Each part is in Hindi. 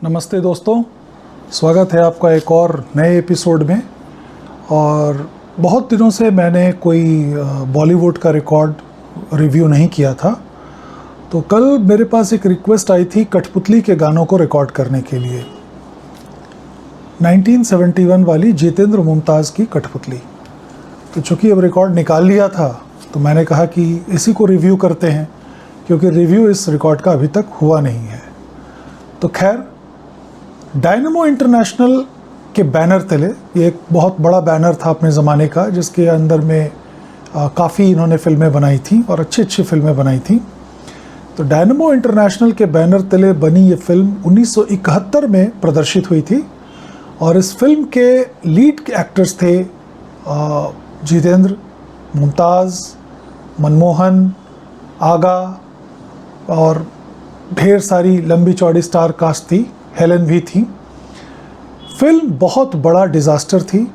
नमस्ते दोस्तों, स्वागत है आपका एक और नए एपिसोड में। और बहुत दिनों से मैंने कोई बॉलीवुड का रिकॉर्ड रिव्यू नहीं किया था, तो कल मेरे पास एक रिक्वेस्ट आई थी कठपुतली के गानों को रिकॉर्ड करने के लिए। 1971 वाली जितेंद्र मुमताज़ की कठपुतली। तो चूँकि अब रिकॉर्ड निकाल लिया था तो मैंने कहा कि इसी को रिव्यू करते हैं, क्योंकि रिव्यू इस रिकॉर्ड का अभी तक हुआ नहीं है। तो खैर, डायनामो इंटरनेशनल के बैनर तले, ये एक बहुत बड़ा बैनर था अपने ज़माने का, जिसके अंदर में काफ़ी इन्होंने फ़िल्में बनाई थी और अच्छी अच्छी फ़िल्में बनाई थी। तो डायनामो इंटरनेशनल के बैनर तले बनी ये फ़िल्म 1971 में प्रदर्शित हुई थी और इस फिल्म के लीड एक्टर्स थे जितेंद्र, मुमताज़, मनमोहन, आगा और ढेर सारी लंबी चौड़ी स्टार कास्ट थी, हेलन भी थी। फिल्म बहुत बड़ा डिज़ास्टर थी।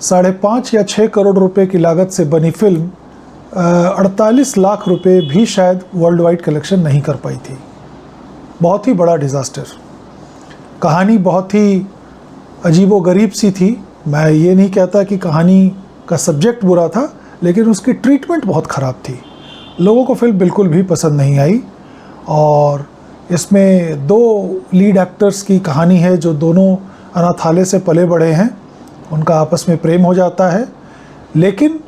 5.5 या 6 करोड़ रुपए की लागत से बनी फिल्म 48 लाख रुपए भी शायद वर्ल्ड वाइड कलेक्शन नहीं कर पाई थी। बहुत ही बड़ा डिज़ास्टर। कहानी बहुत ही अजीबोगरीब सी थी। मैं ये नहीं कहता कि कहानी का सब्जेक्ट बुरा था, लेकिन उसकी ट्रीटमेंट बहुत ख़राब थी। लोगों को फिल्म बिल्कुल भी पसंद नहीं आई। और इसमें 2 लीड एक्टर्स की कहानी है जो दोनों अनाथालय से पले बड़े हैं। उनका आपस में प्रेम हो जाता है, लेकिन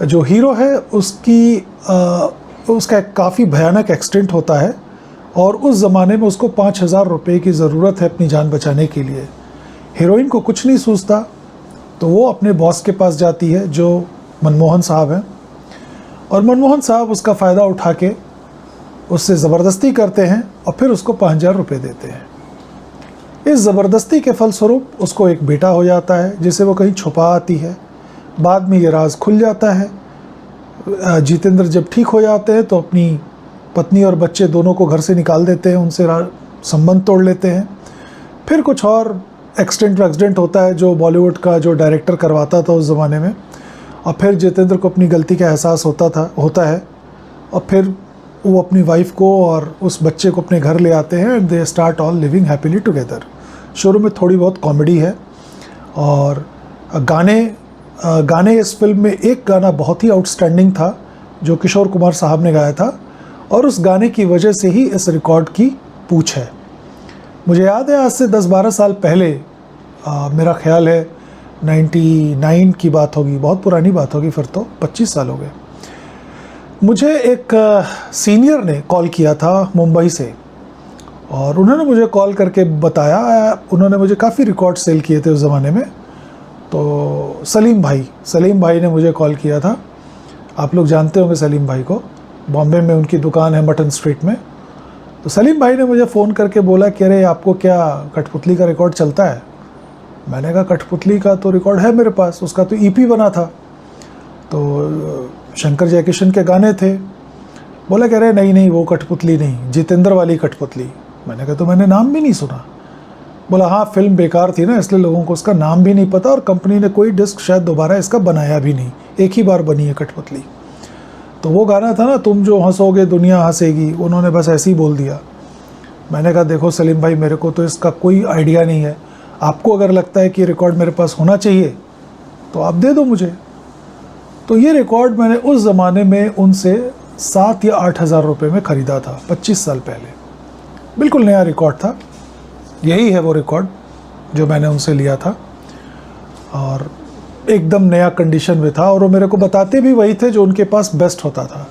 जो हीरो है उसका एक काफ़ी भयानक एक्सीडेंट होता है और उस ज़माने में उसको 5,000 रुपये की ज़रूरत है अपनी जान बचाने के लिए। हीरोइन को कुछ नहीं सूझता, तो वो अपने बॉस के पास जाती है जो मनमोहन साहब हैं, और मनमोहन साहब उसका फ़ायदा उठा के उससे ज़बरदस्ती करते हैं और फिर उसको 5,000 रुपये देते हैं। इस ज़बरदस्ती के फलस्वरूप उसको एक बेटा हो जाता है जिसे वो कहीं छुपा आती है। बाद में ये राज खुल जाता है। जितेंद्र जब ठीक हो जाते हैं तो अपनी पत्नी और बच्चे दोनों को घर से निकाल देते हैं, उनसे संबंध तोड़ लेते हैं। फिर कुछ और एक्सीडेंट होता है जो बॉलीवुड का जो डायरेक्टर करवाता था उस ज़माने में, और फिर जितेंद्र को अपनी गलती का एहसास होता है और फिर वो अपनी वाइफ को और उस बच्चे को अपने घर ले आते हैं and they start all living happily together. शुरू में थोड़ी बहुत कॉमेडी है और गाने इस फिल्म में एक गाना बहुत ही आउटस्टैंडिंग था जो किशोर कुमार साहब ने गाया था, और उस गाने की वजह से ही इस रिकॉर्ड की पूछ है। मुझे याद है आज से 10-12 साल पहले, मेरा ख्याल है 99 की बात होगी, बहुत पुरानी बात होगी, फिर तो 25 साल हो गए। मुझे एक सीनियर ने कॉल किया था मुंबई से, और उन्होंने मुझे कॉल करके बताया, उन्होंने मुझे काफ़ी रिकॉर्ड सेल किए थे उस ज़माने में। तो सलीम भाई ने मुझे कॉल किया था। आप लोग जानते होंगे सलीम भाई को, बॉम्बे में उनकी दुकान है मटन स्ट्रीट में। तो सलीम भाई ने मुझे फ़ोन करके बोला कि अरे आपको क्या कठपुतली का रिकॉर्ड चलता है? मैंने कहा कठपुतली का तो रिकॉर्ड है मेरे पास, उसका तो ईपी बना था, तो शंकर जयकिशन के गाने थे। बोला कह रहे नहीं वो कठपुतली नहीं, जितेंद्र वाली कठपुतली। मैंने कहा तो मैंने नाम भी नहीं सुना। बोला हाँ, फिल्म बेकार थी ना, इसलिए लोगों को उसका नाम भी नहीं पता और कंपनी ने कोई डिस्क शायद दोबारा इसका बनाया भी नहीं, एक ही बार बनी है कठपुतली। तो वो गाना था ना, तुम जो हंसोगे दुनिया हंसेगी, उन्होंने बस ऐसे ही बोल दिया। मैंने कहा देखो सलीम भाई, मेरे को तो इसका कोई आइडिया नहीं है, आपको अगर लगता है कि रिकॉर्ड मेरे पास होना चाहिए तो आप दे दो मुझे। तो ये रिकॉर्ड मैंने उस ज़माने में उनसे 7 या 8 हज़ार रुपये में ख़रीदा था, 25 साल पहले। बिल्कुल नया रिकॉर्ड था। यही है वो रिकॉर्ड जो मैंने उनसे लिया था, और एकदम नया कंडीशन में था, और वो मेरे को बताते भी वही थे जो उनके पास बेस्ट होता था।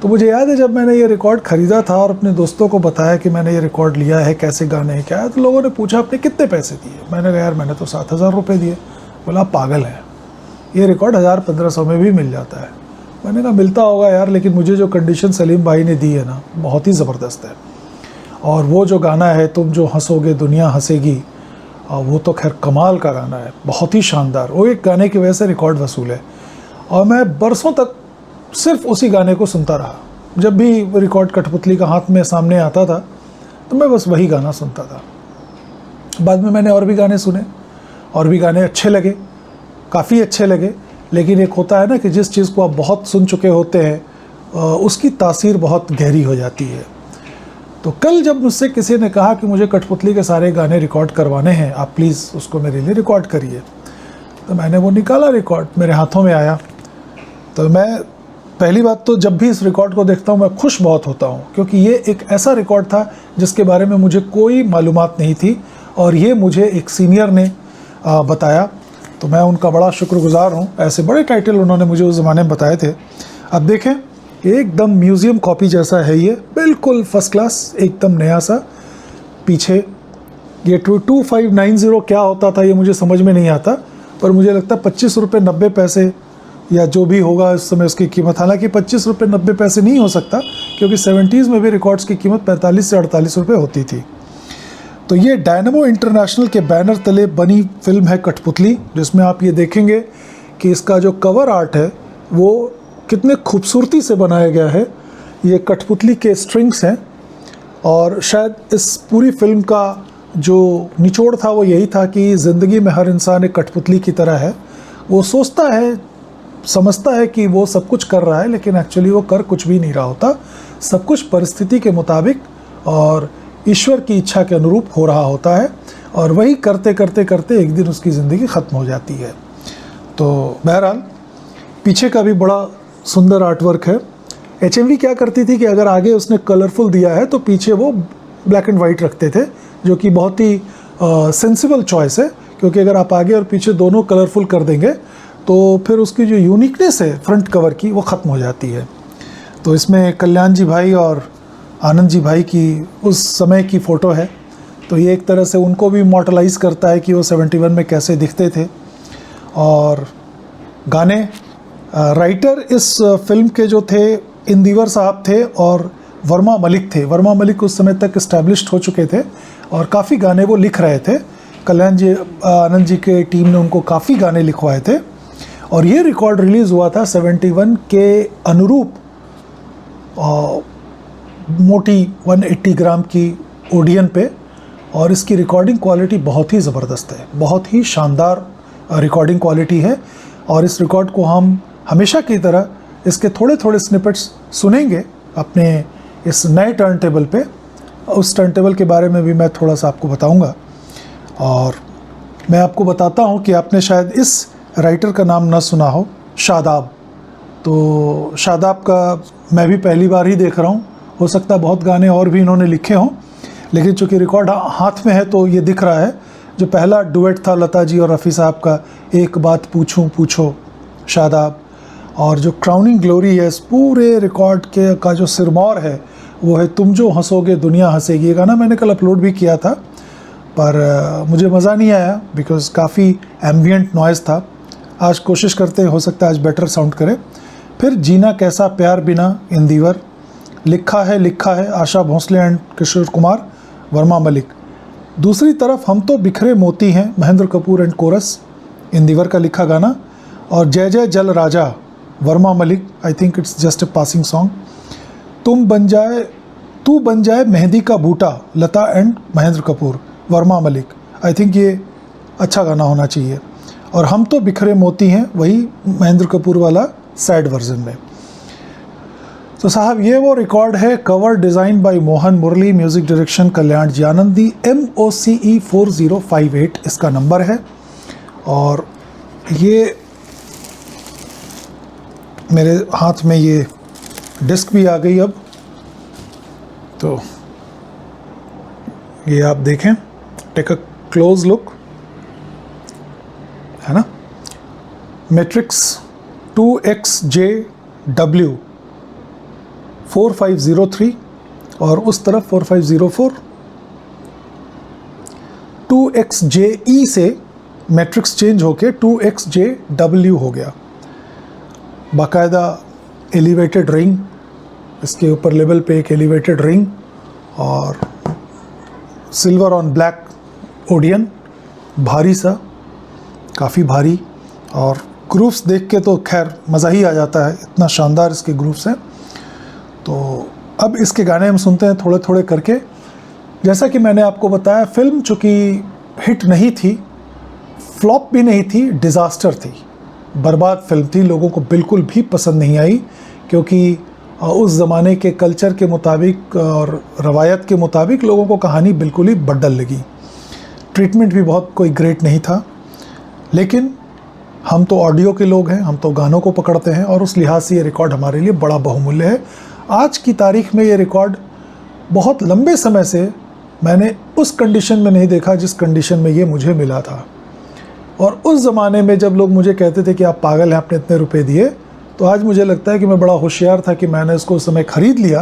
तो मुझे याद है जब मैंने ये रिकॉर्ड ख़रीदा था और अपने दोस्तों को बताया कि मैंने ये रिकॉर्ड लिया है, कैसे गाने हैं क्या है, तो लोगों ने पूछा आपने कितने पैसे दिए? मैंने कहा यार मैंने तो 7,000 रुपये दिए। बोला पागल है, ये रिकॉर्ड 1,000-1,500 में भी मिल जाता है। मैंने कहा मिलता होगा यार, लेकिन मुझे जो कंडीशन सलीम भाई ने दी है ना, बहुत ही ज़बरदस्त है। और वो जो गाना है तुम जो हंसोगे दुनिया हंसेगी, वो तो खैर कमाल का गाना है, बहुत ही शानदार। वो एक गाने की वजह से रिकॉर्ड वसूल है, और मैं बरसों तक सिर्फ उसी गाने को सुनता रहा। जब भी रिकॉर्ड कठपुतली का हाथ में सामने आता था तो मैं बस वही गाना सुनता था। बाद में मैंने और भी गाने सुने, और भी गाने अच्छे लगे, काफ़ी अच्छे लगे, लेकिन एक होता है ना कि जिस चीज़ को आप बहुत सुन चुके होते हैं उसकी तासीर बहुत गहरी हो जाती है। तो कल जब मुझसे किसी ने कहा कि मुझे कठपुतली के सारे गाने रिकॉर्ड करवाने हैं, आप प्लीज़ उसको मेरे लिए रिकॉर्ड करिए, तो मैंने वो निकाला रिकॉर्ड, मेरे हाथों में आया। तो मैं पहली बात तो जब भी इस रिकॉर्ड को देखता हूँ मैं खुश बहुत होता हूँ, क्योंकि ये एक ऐसा रिकॉर्ड था जिसके बारे में मुझे कोई मालूमात नहीं थी और ये मुझे एक सीनियर ने बताया, तो मैं उनका बड़ा शुक्रगुजार हूँ। ऐसे बड़े टाइटल उन्होंने मुझे उस ज़माने में बताए थे। अब देखें, एकदम म्यूज़ियम कॉपी जैसा है ये, बिल्कुल फर्स्ट क्लास, एकदम नया सा। पीछे ये 2590 क्या होता था ये मुझे समझ में नहीं आता, पर मुझे लगता है 25 रुपये 90 पैसे या जो भी होगा इस समय उसकी कीमत। हालांकि 25 रुपये 90 पैसे नहीं हो सकता, क्योंकि 70s में भी रिकॉर्ड्स की कीमत 45 से 48 रुपये होती थी। तो ये डायनामो इंटरनेशनल के बैनर तले बनी फिल्म है कठपुतली, जिसमें आप ये देखेंगे कि इसका जो कवर आर्ट है वो कितने खूबसूरती से बनाया गया है। ये कठपुतली के स्ट्रिंग्स हैं और शायद इस पूरी फिल्म का जो निचोड़ था वो यही था कि ज़िंदगी में हर इंसान एक कठपुतली की तरह है। वो सोचता है, समझता है कि वो सब कुछ कर रहा है, लेकिन एक्चुअली वो कर कुछ भी नहीं रहा होता। सब कुछ परिस्थिति के मुताबिक और ईश्वर की इच्छा के अनुरूप हो रहा होता है, और वही करते करते करते एक दिन उसकी ज़िंदगी ख़त्म हो जाती है। तो बहरहाल पीछे का भी बड़ा सुंदर आर्टवर्क है। HMV क्या करती थी कि अगर आगे उसने कलरफुल दिया है तो पीछे वो ब्लैक एंड वाइट रखते थे, जो कि बहुत ही सेंसिबल चॉइस है, क्योंकि अगर आप आगे और पीछे दोनों कलरफुल कर देंगे तो फिर उसकी जो यूनिकनेस है फ्रंट कवर की वो ख़त्म हो जाती है। तो इसमें कल्याण जी भाई और आनंद जी भाई की उस समय की फ़ोटो है, तो ये एक तरह से उनको भी इमॉर्टलाइज़ करता है कि वो 71 में कैसे दिखते थे। और गाने राइटर इस फिल्म के जो थे इंदिवर साहब थे और वर्मा मलिक थे। वर्मा मलिक उस समय तक इस्टेब्लिश्ड हो चुके थे और काफ़ी गाने वो लिख रहे थे। कल्याण जी, आनंद जी के टीम ने उनको काफ़ी गाने लिखवाए थे और ये रिकॉर्ड रिलीज़ हुआ था 71 के अनुरूप मोटी 180 ग्राम की ओडियन पे, और इसकी रिकॉर्डिंग क्वालिटी बहुत ही ज़बरदस्त है, बहुत ही शानदार रिकॉर्डिंग क्वालिटी है। और इस रिकॉर्ड को हम हमेशा की तरह इसके थोड़े थोड़े स्निपेट्स सुनेंगे अपने इस नए टर्न टेबल पे। उस टर्न टेबल के बारे में भी मैं थोड़ा सा आपको बताऊंगा, और मैं आपको बताता हूं कि आपने शायद इस राइटर का नाम ना सुना हो, शादाब। तो शादाब का मैं भी पहली बार ही देख रहा हूं, हो सकता है बहुत गाने और भी इन्होंने लिखे हों, लेकिन चूँकि रिकॉर्ड हाथ में है तो ये दिख रहा है। जो पहला डुएट था लता जी और रफ़ी साहब का, एक बात पूछूं पूछो, शादाब। और जो क्राउनिंग ग्लोरी है इस पूरे रिकॉर्ड के का जो सिरमौर है वो है तुम जो हंसोगे दुनिया हंसेगी। ये गाना मैंने कल अपलोड भी किया था, पर मुझे मज़ा नहीं आया बिकॉज़ काफ़ी एम्बिएंट नॉइज़ था। आज कोशिश करते हैं, हो सकता है आज बेटर साउंड करे। फिर जीना कैसा प्यार बिना, इंदिवर। लिखा है आशा भोसले एंड किशोर कुमार, वर्मा मलिक। दूसरी तरफ हम तो बिखरे मोती हैं, महेंद्र कपूर एंड कोरस, इंदिवर का लिखा गाना। और जय जय जल राजा, Varma Malik. I think it's just a passing song. तू बन जाए मेहंदी का बूटा, Lata and Mahendra Kapoor, Varma Malik. I think ये अच्छा गाना होना चाहिए। और हम तो बिखरे मोती हैं, वही महेंद्र कपूर वाला सैड वर्जन में। तो साहब ये वो रिकॉर्ड है, cover design by Mohan Murali, music direction Kalyan ji Anandi, MOCE 4058 इसका नंबर है। और ये मेरे हाथ में ये डिस्क भी आ गई अब, तो ये आप देखें, टेक अ क्लोज लुक, है ना। मैट्रिक्स 2XJW 4503 और उस तरफ 4504। 2XJE से मैट्रिक्स चेंज होके 2XJW हो गया। बाकायदा एलिवेटेड रिंग, इसके ऊपर लेवल पे एक एलिवेटेड रिंग और सिल्वर ऑन ब्लैक ओडियन, भारी सा, काफ़ी भारी। और ग्रूव्स देख के तो खैर मज़ा ही आ जाता है, इतना शानदार इसके ग्रूव्स हैं। तो अब इसके गाने हम सुनते हैं थोड़े थोड़े करके। जैसा कि मैंने आपको बताया, फिल्म चूँकि हिट नहीं थी, फ्लॉप भी नहीं थी, डिज़ास्टर थी, बर्बाद फिल्म थी, लोगों को बिल्कुल भी पसंद नहीं आई, क्योंकि उस ज़माने के कल्चर के मुताबिक और रवायत के मुताबिक लोगों को कहानी बिल्कुल ही बड्डल लगी। ट्रीटमेंट भी बहुत कोई ग्रेट नहीं था, लेकिन हम तो ऑडियो के लोग हैं, हम तो गानों को पकड़ते हैं और उस लिहाज से ये रिकॉर्ड हमारे लिए बड़ा बहुमूल्य है। आज की तारीख में ये रिकॉर्ड बहुत लंबे समय से मैंने उस कंडीशन में नहीं देखा जिस कंडीशन में ये मुझे मिला था। और उस ज़माने में जब लोग मुझे कहते थे कि आप पागल हैं, आपने इतने रुपए दिए, तो आज मुझे लगता है कि मैं बड़ा होशियार था कि मैंने इसको उस समय ख़रीद लिया,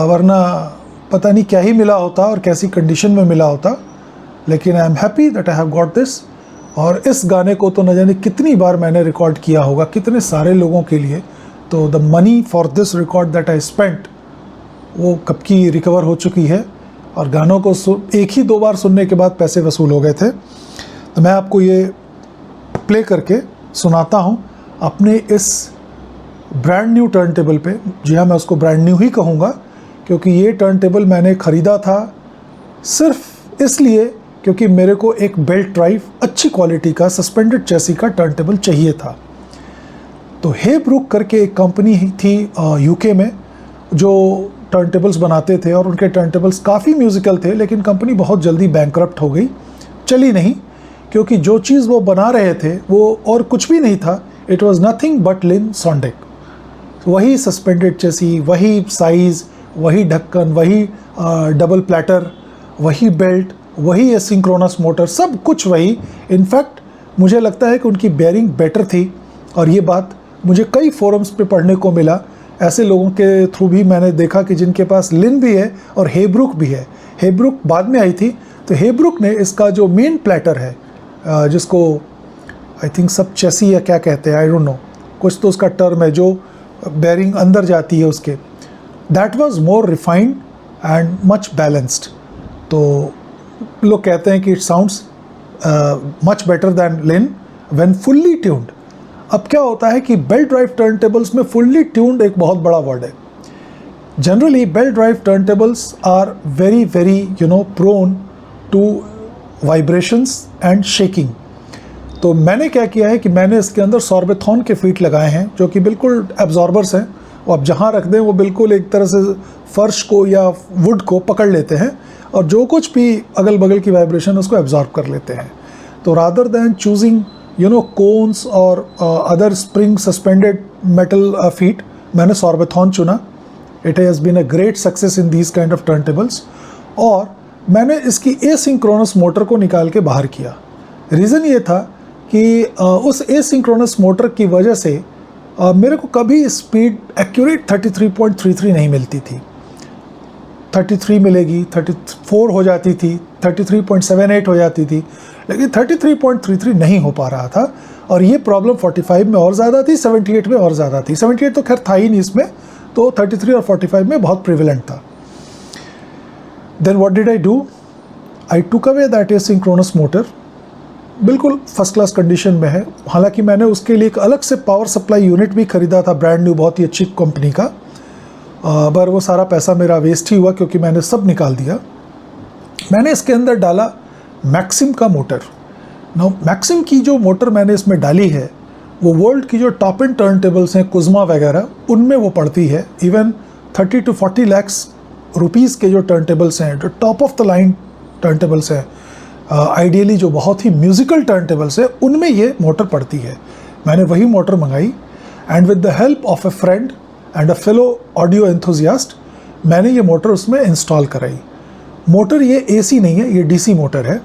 वरना पता नहीं क्या ही मिला होता और कैसी कंडीशन में मिला होता। लेकिन I am happy that I have got this. और इस गाने को तो न जाने कितनी बार मैंने रिकॉर्ड किया होगा, कितने सारे लोगों के लिए। तो the money for this record that I spent वो कब की रिकवर हो चुकी है, और गानों को एक ही 2 बार सुनने के बाद पैसे वसूल हो गए थे। तो मैं आपको ये प्ले करके सुनाता हूँ अपने इस ब्रांड न्यू टर्न टेबल पे। जी हाँ, मैं उसको ब्रांड न्यू ही कहूँगा, क्योंकि ये टर्न टेबल मैंने ख़रीदा था सिर्फ इसलिए क्योंकि मेरे को एक बेल्ट ड्राइव अच्छी क्वालिटी का सस्पेंडेड चेसी का टर्न टेबल चाहिए था। तो हेब्रुक करके एक कंपनी थी यूके में जो टर्न टेबल्स बनाते थे, और उनके टर्न टेबल्स काफ़ी म्यूज़िकल थे, लेकिन कंपनी बहुत जल्दी बैंकरप्ट हो गई, चली नहीं, क्योंकि जो चीज़ वो बना रहे थे वो और कुछ भी नहीं था। इट वॉज़ नथिंग बट लिन सॉन्डेक। वही सस्पेंडेड चेसी, वही साइज़, वही ढक्कन, वही डबल प्लेटर, वही बेल्ट, वही एसिंक्रोनस मोटर, सब कुछ वही। इनफैक्ट मुझे लगता है कि उनकी बेयरिंग बेटर थी, और ये बात मुझे कई फोरम्स पे पढ़ने को मिला। ऐसे लोगों के थ्रू भी मैंने देखा कि जिनके पास लिन भी है और हेब्रुक भी है। हेब्रुक बाद में आई थी, तो हेब्रुक ने इसका जो मेन प्लेटर है, जिसको आई थिंक सब चेसी या क्या कहते हैं, आई डोंट नो, कुछ तो उसका टर्म है, जो बेयरिंग अंदर जाती है उसके, that was more refined and much balanced. तो लोग कहते हैं कि it sounds much better than lean when fully tuned. अब क्या होता है कि बेल्ट ड्राइव टर्न टेबल्स में फुल्ली ट्यून्ड एक बहुत बड़ा वर्ड है। Generally belt drive turntables are very very prone to vibrations and shaking. तो मैंने क्या किया है कि मैंने इसके अंदर सॉर्बेथॉन के फीट लगाए हैं, जो कि बिल्कुल एब्जॉर्बर्स हैं, वो आप जहाँ रख दें वो बिल्कुल एक तरह से फर्श को या वुड को पकड़ लेते हैं, और जो कुछ भी अगल बगल की वाइब्रेशन उसको एब्जॉर्ब कर लेते हैं। तो रादर दैन चूजिंग कोन्स और other spring suspended metal feet, मैंने सॉर्बेथॉन चुना। It has been a great success in these kind of turntables. और मैंने इसकी एसिंक्रोनस मोटर को निकाल के बाहर किया। रीज़न ये था कि उस एसिंक्रोनस मोटर की वजह से मेरे को कभी स्पीड एक्यूरेट 33.33 नहीं मिलती थी। 33 मिलेगी, 34 हो जाती थी, 33.78 हो जाती थी, लेकिन 33.33 नहीं हो पा रहा था। और ये प्रॉब्लम 45 में और ज़्यादा थी, 78 में और ज़्यादा थी। 78 तो खैर था ही नहीं इसमें, तो 33 और 45 में बहुत प्रिवेलेंट था। Then what did I do? I took away that asynchronous motor, बिल्कुल फर्स्ट क्लास कंडीशन में है। हालांकि मैंने उसके लिए एक अलग से पावर सप्लाई यूनिट भी ख़रीदा था, ब्रांड न्यू, बहुत ही अच्छी कंपनी का, पर वो सारा पैसा मेरा वेस्ट ही हुआ क्योंकि मैंने सब निकाल दिया। मैंने इसके अंदर डाला मैक्सिम का मोटर। नाउ मैक्सिम की जो मोटर मैंने इसमें डाली है वो वर्ल्ड की जो टॉप एंड टर्न टेबल्स हैं, कुज़मा वगैरह, उनमें वो पड़ती है। इवन 30 to 40 lakhs रुपीज़ के जो टर्न टेबल्स हैं, जो top of the line turn tables हैं, आइडियली जो बहुत ही म्यूज़िकल टर्न टेबल्स है, उनमें ये मोटर पड़ती है। मैंने वही मोटर मंगाई, and with the help of A friend and a fellow audio enthusiast मैंने ये मोटर उसमें इंस्टॉल कराई। मोटर ये AC नहीं है, ये DC मोटर है।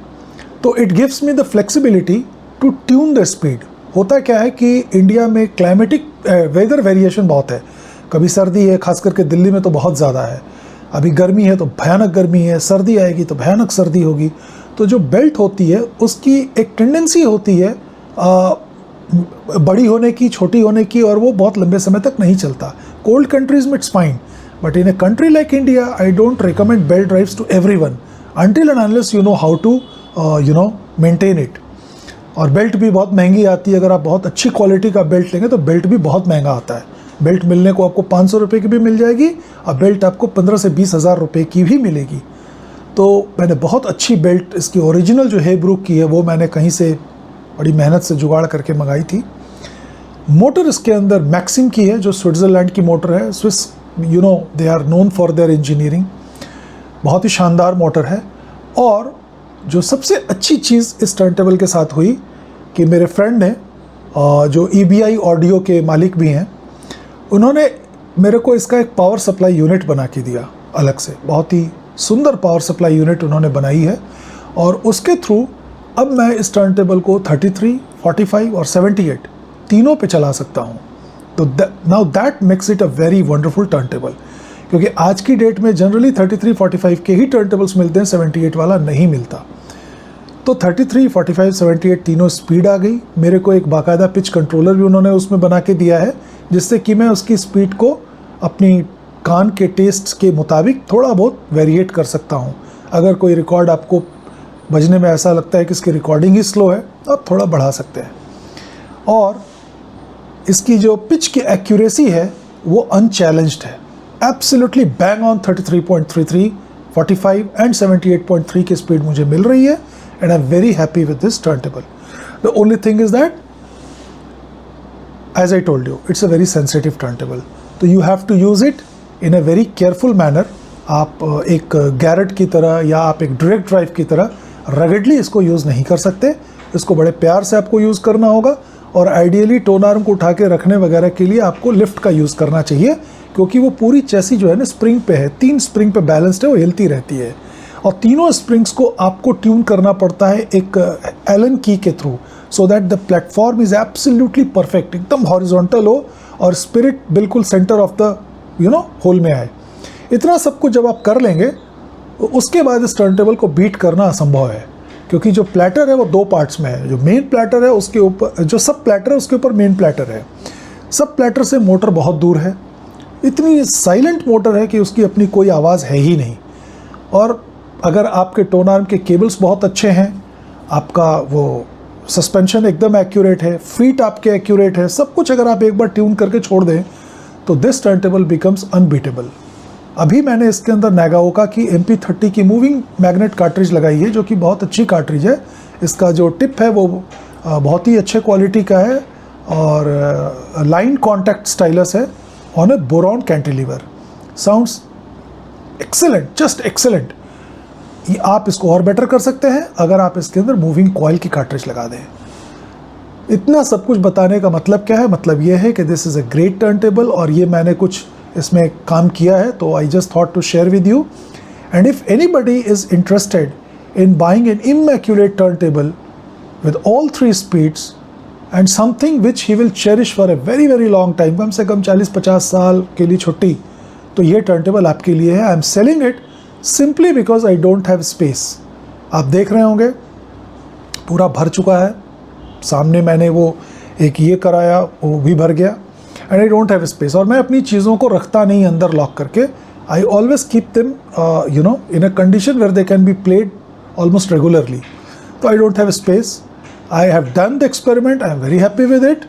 तो it gives me the flexibility to tune the speed. होता क्या है कि इंडिया में क्लाइमेटिक वेदर वेरिएशन बहुत है, कभी सर्दी है, खास करके दिल्ली में तो बहुत ज़्यादा है, अभी गर्मी है तो भयानक गर्मी है, सर्दी आएगी तो भयानक सर्दी होगी। तो जो बेल्ट होती है उसकी एक टेंडेंसी होती है बड़ी होने की, छोटी होने की, और वो बहुत लंबे समय तक नहीं चलता। कोल्ड कंट्रीज़ में it's fine, but in a country like India I don't recommend belt drives to everyone until and unless you know how to maintain it। और बेल्ट भी बहुत महंगी आती है। अगर आप बहुत अच्छी क्वालिटी का बेल्ट लेंगे तो बेल्ट भी बहुत महंगा आता है। बेल्ट मिलने को आपको 500 रुपये की भी मिल जाएगी, और बेल्ट आपको 15 से 20 हज़ार रुपये की भी मिलेगी। तो मैंने बहुत अच्छी बेल्ट, इसकी ओरिजिनल जो हेब्रुक की है, वो मैंने कहीं से बड़ी मेहनत से जुगाड़ करके मंगाई थी। मोटर इसके अंदर मैक्सिम की है, जो स्विट्ज़रलैंड की मोटर है। Swiss, you know, they are known for their engineering. बहुत ही शानदार मोटर है। और जो सबसे अच्छी चीज़ इस टर्न टेबल के साथ हुई कि मेरे फ्रेंड ने, जो EBI ऑडियो के मालिक भी हैं, उन्होंने मेरे को इसका एक पावर सप्लाई यूनिट बना के दिया अलग से। बहुत ही सुंदर पावर सप्लाई यूनिट उन्होंने बनाई है, और उसके थ्रू अब मैं इस टर्न टेबल को 33, 45 और 78 तीनों पे चला सकता हूँ। तो now that makes it a very wonderful turn table, क्योंकि आज की डेट में जनरली 33, 45 के ही टर्न टेबल्स मिलते हैं, 78 वाला नहीं मिलता। तो 33, 45, 78 तीनों स्पीड आ गई। मेरे को एक बाकायदा पिच कंट्रोलर भी उन्होंने उसमें बना के दिया है, जिससे कि मैं उसकी स्पीड को अपनी कान के टेस्ट के मुताबिक थोड़ा बहुत वेरिएट कर सकता हूँ। अगर कोई रिकॉर्ड आपको बजने में ऐसा लगता है कि इसकी रिकॉर्डिंग ही स्लो है, तो आप थोड़ा बढ़ा सकते हैं। और इसकी जो पिच की एक्यूरेसी है वो अनचैलेंज्ड है, एब्सोल्युटली बैंग ऑन 33.33, 45 एंड 78.3 की स्पीड मुझे मिल रही है, and I am very happy with this turntable. The only thing is that, as I told you, it's a very sensitive turntable, तो you have to use it in a very careful manner. आप एक गैरेट की तरह या आप एक डायरेक्ट ड्राइव की तरह रगडली इसको यूज़ नहीं कर सकते। इसको बड़े प्यार से आपको यूज़ करना होगा, और आइडियली टोन आर्म को उठा के रखने वगैरह के लिए आपको लिफ्ट का यूज़ करना चाहिए, क्योंकि वो पूरी चेसी जो है ना स्प्रिंग पे है, 3 स्प्रिंग पे बैलेंस्ड है, वो हिलती रहती है। और तीनों स्प्रिंग्स को आपको ट्यून करना पड़ता है एक एलन की के through, so that the platform is absolutely perfect, एकदम हॉरिजॉन्टल हो और स्पिरिट बिल्कुल सेंटर ऑफ द होल में आए। इतना सब कुछ जब आप कर लेंगे, उसके बाद इस टर्न टेबल को बीट करना असंभव है, क्योंकि जो प्लेटर है वो 2 पार्ट्स में है। जो मेन प्लेटर है उसके ऊपर, जो सब प्लेटर है उसके ऊपर मेन प्लेटर है। सब प्लेटर से मोटर बहुत दूर है, इतनी साइलेंट मोटर है कि उसकी अपनी कोई आवाज़ है ही नहीं। और अगर आपके टोन आर्म के केबल्स बहुत अच्छे हैं, आपका वो सस्पेंशन एकदम एक्यूरेट है, फीट आपके एक्यूरेट है, सब कुछ अगर आप एक बार ट्यून करके छोड़ दें, तो this turn table becomes unbeatable. अभी मैंने इसके अंदर नागाओका की MP30 की मूविंग मैग्नेट कार्ट्रिज लगाई है, जो कि बहुत अच्छी कार्ट्रिज है। इसका जो टिप है वो बहुत ही अच्छे क्वालिटी का है, और लाइन कॉन्टैक्ट स्टाइलस है on A boron cantilever. Sounds excellent, just excellent. आप इसको और बेटर कर सकते हैं अगर आप इसके अंदर मूविंग कॉइल की कार्ट्रिज लगा दें। इतना सब कुछ बताने का मतलब क्या है? मतलब ये है कि this is a great turn table, और ये मैंने कुछ इसमें काम किया है, तो I just thought to share with you. And if anybody is interested in buying an immaculate turn table with all 3 speeds and something which he will cherish for a very very long time, कम से कम 40-50 साल के लिए छुट्टी, तो ये टर्न टेबल आपके लिए है। I am selling it simply because I don't have space. आप देख रहे होंगे पूरा भर चुका है। सामने मैंने वो एक ये कराया, वो भी भर गया, and I don't have space. और मैं अपनी चीज़ों को रखता नहीं अंदर लॉक करके, I always keep them in a condition where they can be played almost regularly. तो I don't have space. I have done the experiment, I am very happy with it,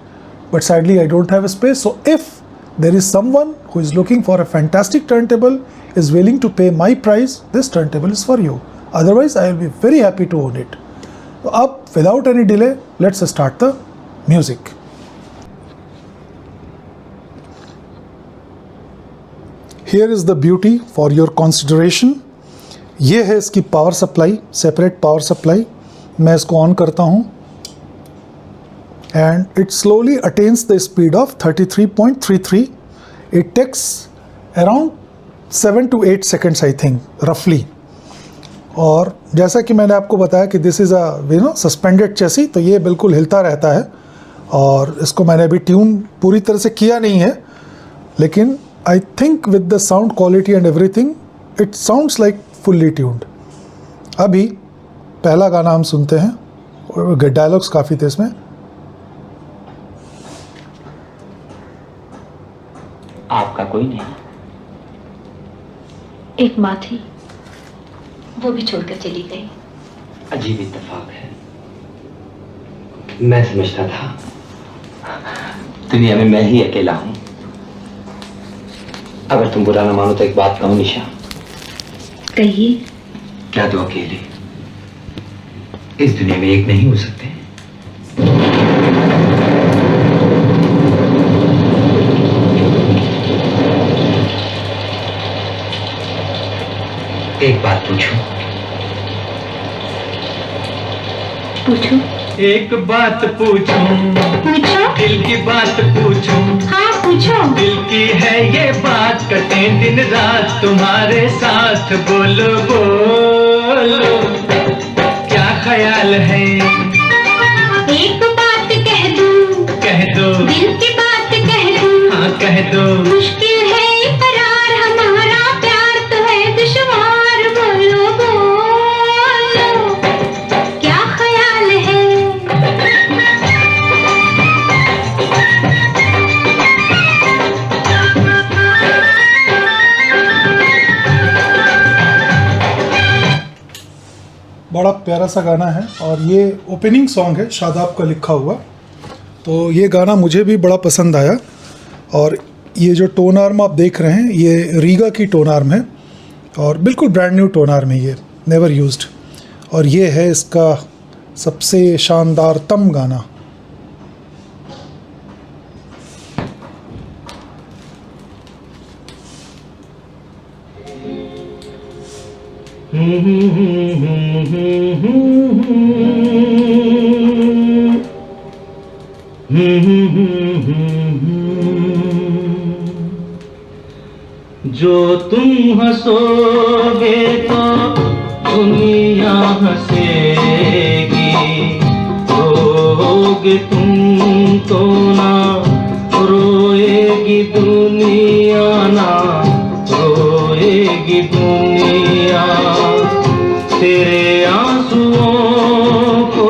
but sadly I don't have space. So if there is someone who is looking for a fantastic turntable, is willing to pay my price, this turntable is for you. Otherwise, I will be very happy to own it. So, up without any delay, let's start the music. Here is the beauty for your consideration. ये है इसकी power supply, separate power supply. मैं इसको ऑन करता हूँ, and it slowly attains the speed of 33.33. It takes around 7 to 8 seconds, I think, roughly. और जैसा कि मैंने आपको बताया कि दिस इज़ अ सस्पेंडेड चेसी, तो ये बिल्कुल हिलता रहता है। और इसको मैंने अभी ट्यून पूरी तरह से किया नहीं है, लेकिन I think with the sound quality and everything it sounds like fully tuned. अभी पहला गाना हम सुनते हैं, और डायलॉग्स काफ़ी थे इसमें। आपका कोई नहीं? एक माँ थी, वो भी छोड़कर चली गई। अजीब इत्तेफाक है। मैं समझता था दुनिया में मैं ही अकेला हूं। अगर तुम बुरा ना मानो तो एक बात कहूं निशा। कहिए। क्या दो अकेले इस दुनिया में एक नहीं हो सकते? एक बात पूछूं? पूछो। एक बात पूछूं, पूछो। दिल की बात पूछूं, हाँ पूछो। दिल की है ये बात, कटे दिन रात तुम्हारे साथ, बोलो बोलो क्या ख्याल है? एक बात कह दूं, कह दो, दिल की बात कह दूं, हाँ कह दो। मुश्किल है इकरार, हमारा प्यार तो है दुश्वार, बोलो बोलो क्या ख्याल है? बड़ा प्यारा सा गाना है और ये ओपनिंग सॉन्ग है शादाब का लिखा हुआ। तो ये गाना मुझे भी बड़ा पसंद आया और ये जो टोन आर्म आप देख रहे हैं ये रीगा की टोन आर्म है और बिल्कुल ब्रांड न्यू टोन आर्म है, ये नेवर यूज्ड, और ये है इसका सबसे शानदारतम गाना। जो तुम हंसोगे तो दुनिया हंसेगी, रोओगे तुम तो ना रोएगी दुनिया, ना रोएगी दुनिया। तेरे आंसुओं को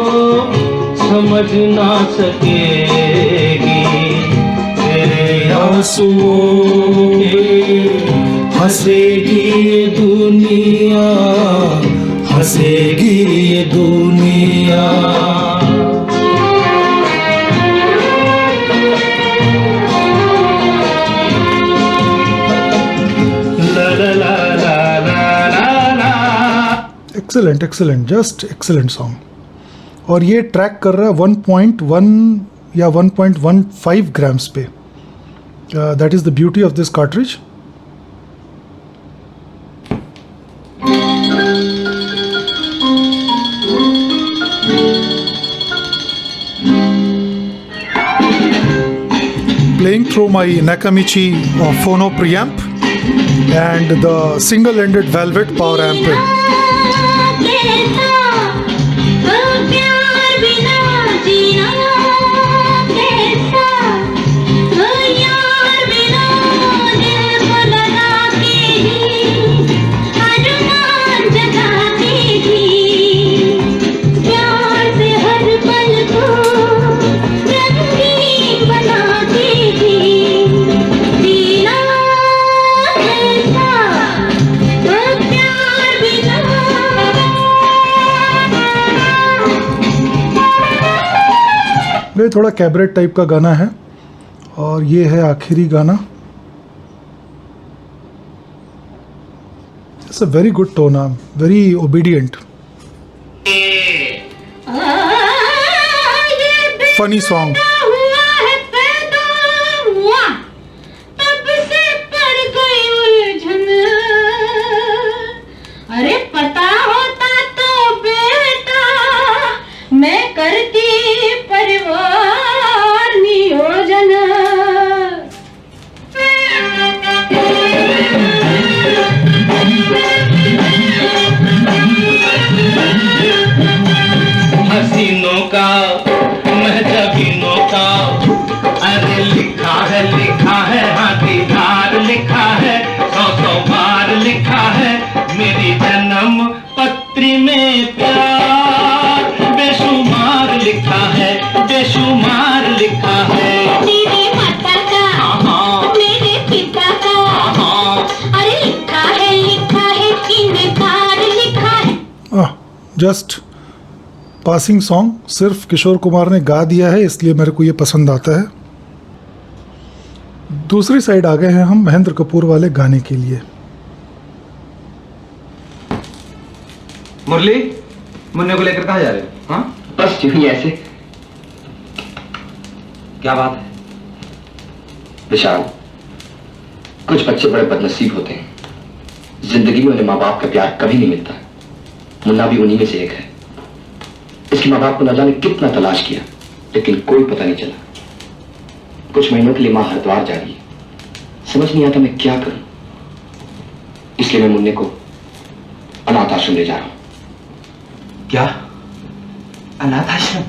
समझ ना सकेगी, तेरे आंसुओं हंसेगी ये दुनिया, हंसेगी ये दुनिया। ला ला ला ला ला ला ला। Excellent excellent, just excellent song. और ये ट्रैक कर रहा है 1.1 या 1.15 ग्राम्स पे। That is the beauty of this cartridge. Playing through my Nakamichi phono preamp and the single-ended Velvet power amp. ये थोड़ा कैबरेट टाइप का गाना है और ये है आखिरी गाना। It's a very good tone, very obedient, funny song. अरे पता होता तो बेटा मैं करती परिवार नियोजन। हसीनों का महजबीनों का, अरे लिखा है हाथी धार लिखा है, 100 बार लिखा है मेरी जन्म पत्री में प्यार, बेशुमार लिखा है, बेशुमार लिखा है। मेरे माता का, मेरे पिता का, अरे लिखा है किनकार लिखा है। जस्ट पासिंग सॉन्ग, सिर्फ किशोर कुमार ने गा दिया है इसलिए मेरे को ये पसंद आता है। दूसरी साइड आ गए हैं हम महेंद्र कपूर वाले गाने के लिए। मुरली, मुन्ने को लेकर कहाँ जा रहे हो? हाँ, बस यूं ही ऐसे। क्या बात है? विशाल, कुछ बच्चे बड़े बदनसीब होते हैं, जिंदगी में उन्हें माँ बाप का प्यार कभी नहीं मिलता। मुन्ना भी उन्हीं में से एक है। इसके माँ बाप को न जाने कितना तलाश किया, लेकिन कोई पता नहीं चला। कुछ महीनों के लिए माँ हरिद्वार जा रही है। समझ नहीं आता मैं क्या करूं, इसलिए मैं मुन्ने को अनाथ आश्रम ले जा रहा हूं। क्या? अनाथ आश्रम?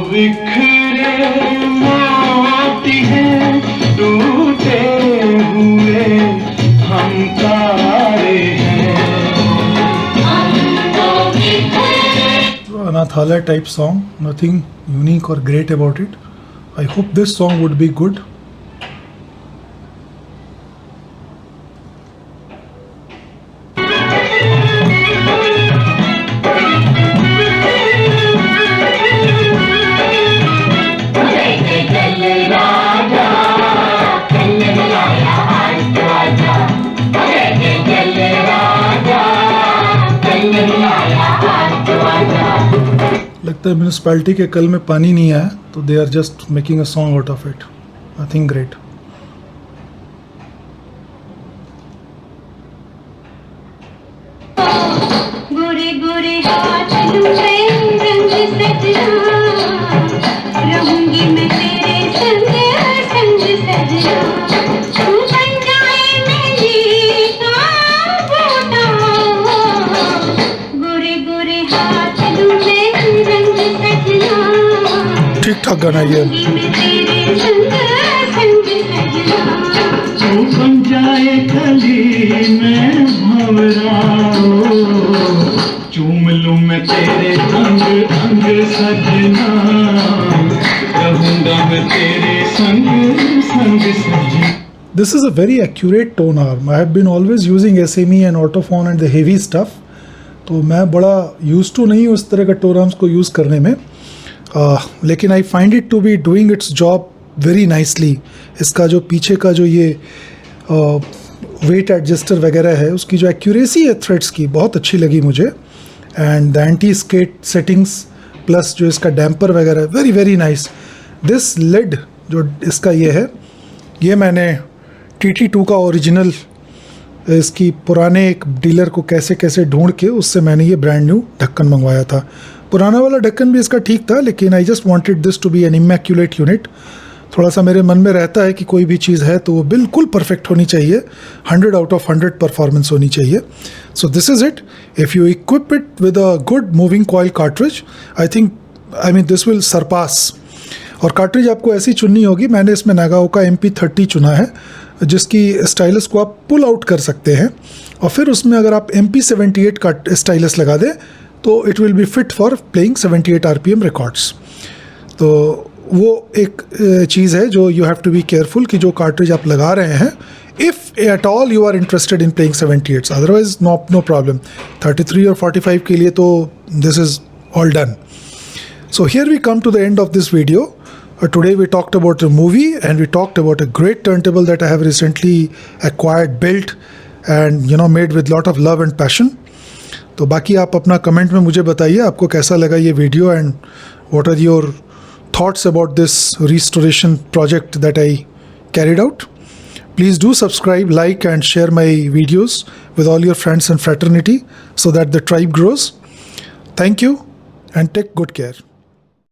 बिखरे मोती हैं, टूटे हुए हम तारे हैं। Anathalaya type song, nothing unique or great about it. I hope this song would be good. लगता है म्यूनिसिपैलिटी के कल में पानी नहीं आया, तो they are just making a song out of it. Nothing great. गोरे गोरे हाथ लूटे रंग सजना, रहूंगी मैं तेरे संग संग सजना. तू बन जाए मेरी काबूता, गोरे गोरे हाथ लूटे रंग सजना. ठीक ठाक गाना ये. मैं तेरे संग संग सजना. तू बन जाए कली में भंवरा, चूम लूं मैं तेरे अंग अंग सजना, रहूंगा मैं तेरे संग संग सजना. This is a very accurate tone arm. I have been always using SME and Ortofon and the heavy stuff. तो मैं बड़ा used to नहीं हूँ इस तरह का tone arms को use करने में, लेकिन I find it to be doing its job very nicely. इसका जो पीछे का जो ये वेट एडजस्टर वगैरह है, उसकी जो एक्यूरेसी है थ्रेड्स की, बहुत अच्छी लगी मुझे. And the anti skate settings plus जो इसका डैम्पर वगैरह, very very nice. This lid जो इसका ये है, ये मैंने TT2 का ओरिजिनल, इसकी पुराने एक डीलर को कैसे कैसे ढूंढ के उससे मैंने ये ब्रांड न्यू ढक्कन मंगवाया था. पुराना वाला ढक्कन भी इसका ठीक था, लेकिन I just wanted this to be an immaculate unit. थोड़ा सा मेरे मन में रहता है कि कोई भी चीज़ है तो वो बिल्कुल परफेक्ट होनी चाहिए, 100 आउट ऑफ 100 परफॉर्मेंस होनी चाहिए. So this is it. If you equip it with a good moving coil cartridge, I mean this will Sarpass. और कार्ट्रिज आपको ऐसी चुननी होगी. मैंने इसमें नागाओ का MP30 चुना है, जिसकी स्टाइलस को आप पुल आउट कर सकते हैं, और फिर उसमें अगर आप MP78 का स्टाइलस लगा दें तो it will be fit for playing 78 RPM records. तो वो एक चीज़ है जो you have to be careful कि जो कार्ट्रिज आप लगा रहे हैं, if at all you are interested in playing 78s, otherwise no problem. 33 और 45 के लिए तो this is all done. So here we come to the end of this video. Today we talked about a movie and we talked about a great turntable that I have recently acquired, built and made with lot of love and passion. तो बाकी आप अपना कमेंट में मुझे बताइए आपको कैसा लगा ये video, and what are your thoughts about this restoration project that I carried out. Please do subscribe, like and share my videos with all your friends and fraternity so that the tribe grows. Thank you and take good care.